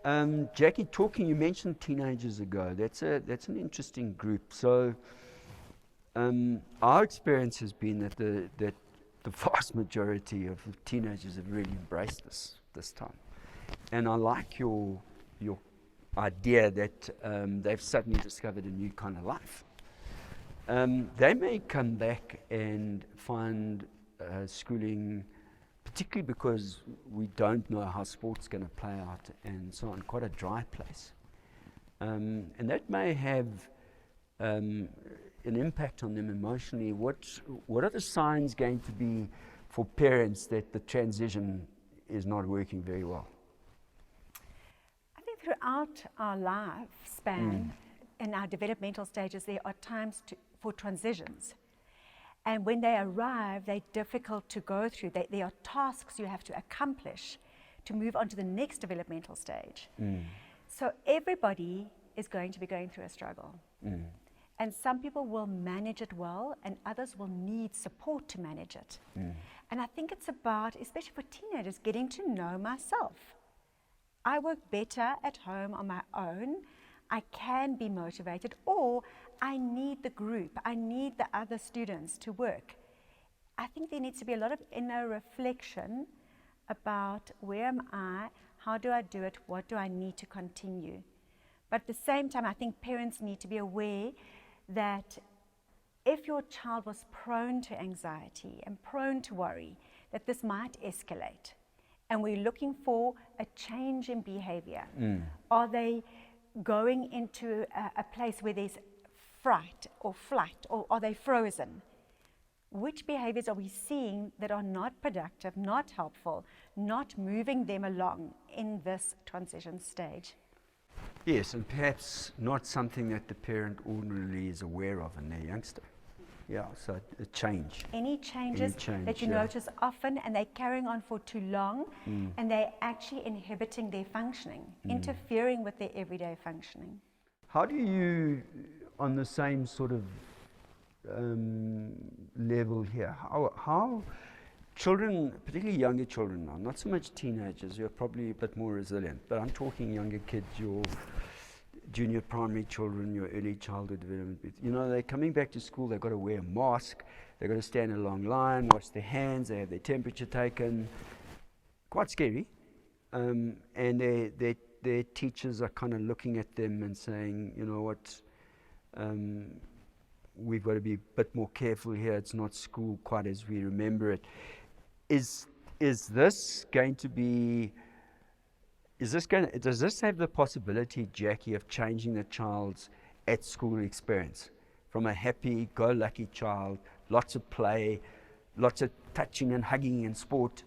Jaci, you mentioned teenagers ago. That's an interesting group. So our experience has been that the vast majority of teenagers have really embraced this time. And I like your idea that they've suddenly discovered a new kind of life. They may come back and find schooling, particularly because we don't know how sport's going to play out and so on, quite a dry place. And that may have an impact on them emotionally. What are the signs going to be for parents that the transition is not working very well? I think throughout our lifespan, in our developmental stages, there are times for transitions. And when they arrive, they're difficult to go through. There are tasks you have to accomplish to move on to the next developmental stage. So everybody is going to be going through a struggle. And some people will manage it well, and others will need support to manage it. And I think it's about, especially for teenagers, getting to know myself. I work better at home on my own. I can be motivated, or I need the group, I need the other students to work. I think there needs to be a lot of inner reflection about where am I, how do I do it, what do I need to continue. But at the same time, I think parents need to be aware that if your child was prone to anxiety and prone to worry, that this might escalate. And we're looking for a change in behavior. Are they going into a place where there's fright or flight, or are they frozen? Which behaviors are we seeing that are not productive, not helpful, not moving them along in this transition stage? Yes, and perhaps not something that the parent ordinarily is aware of in their youngster. Yeah, so a change. Any changes that you notice often, and they're carrying on for too long, and they're actually inhibiting their functioning, interfering with their everyday functioning. How do you, on the same sort of level here, how children, particularly younger children now, not so much teenagers, you're probably a bit more resilient, but I'm talking younger kids, your junior primary children, your early childhood development, you know, they're coming back to school, they've got to wear a mask, they've got to stand in a long line, wash their hands, they have their temperature taken. Quite scary. And their teachers are kind of looking at them and saying, you know what, we've got to be a bit more careful here, it's not school quite as we remember it. Is this going to be, does this have the possibility, Jaci, of changing the child's at-school experience from a happy-go-lucky child, lots of play, lots of touching and hugging and sport?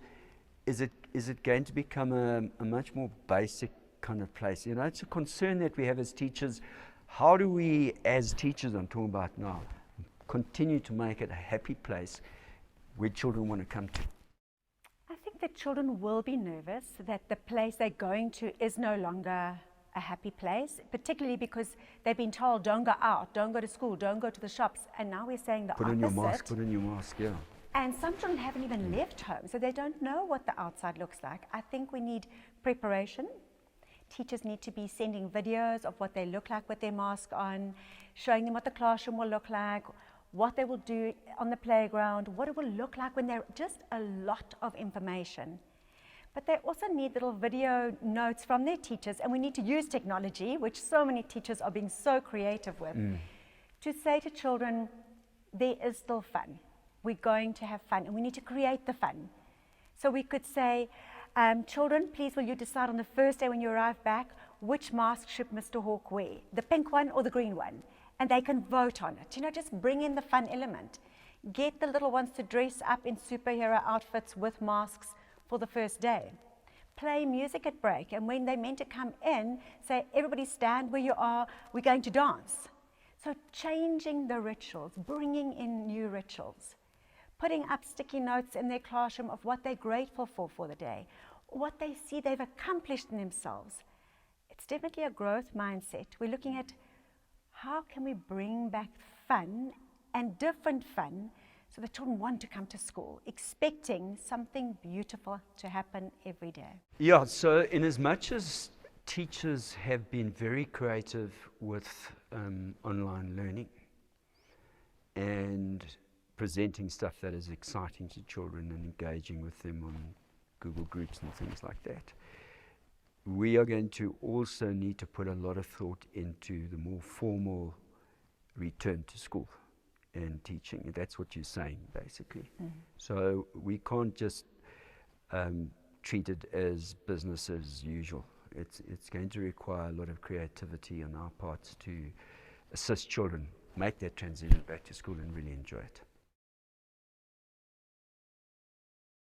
Is it going to become a much more basic kind of place? You know, it's a concern that we have as teachers. How do we, as teachers, I'm talking about now, continue to make it a happy place where children want to come to? I think that children will be nervous that the place they're going to is no longer a happy place, particularly because they've been told, don't go out, don't go to school, don't go to the shops, and now we're saying the opposite. Put on your mask, yeah. And some children haven't even left home, so they don't know what the outside looks like. I think we need preparation. Teachers need to be sending videos of what they look like with their mask on, showing them what the classroom will look like, what they will do on the playground, what it will look like when they're just a lot of information. But they also need little video notes from their teachers, and we need to use technology, which so many teachers are being so creative with, to say to children, there is still fun. We're going to have fun, and we need to create the fun. So we could say, children, please will you decide on the first day when you arrive back, which mask should Mr. Hawke wear, the pink one or the green one? And they can vote on it. You know, just bring in the fun element. Get the little ones to dress up in superhero outfits with masks for the first day. Play music at break, and when they're meant to come in, say, everybody stand where you are, we're going to dance. So changing the rituals, bringing in new rituals, putting up sticky notes in their classroom of what they're grateful for the day, what they see they've accomplished in themselves. It's definitely a growth mindset. We're looking at how can we bring back fun and different fun so the children want to come to school, expecting something beautiful to happen every day. Yeah, so in as much as teachers have been very creative with online learning and presenting stuff that is exciting to children and engaging with them on Google Groups and things like that. We are going to also need to put a lot of thought into the more formal return to school and teaching. That's what you're saying, basically. So we can't just treat it as business as usual. It's going to require a lot of creativity on our parts to assist children make that transition back to school and really enjoy it.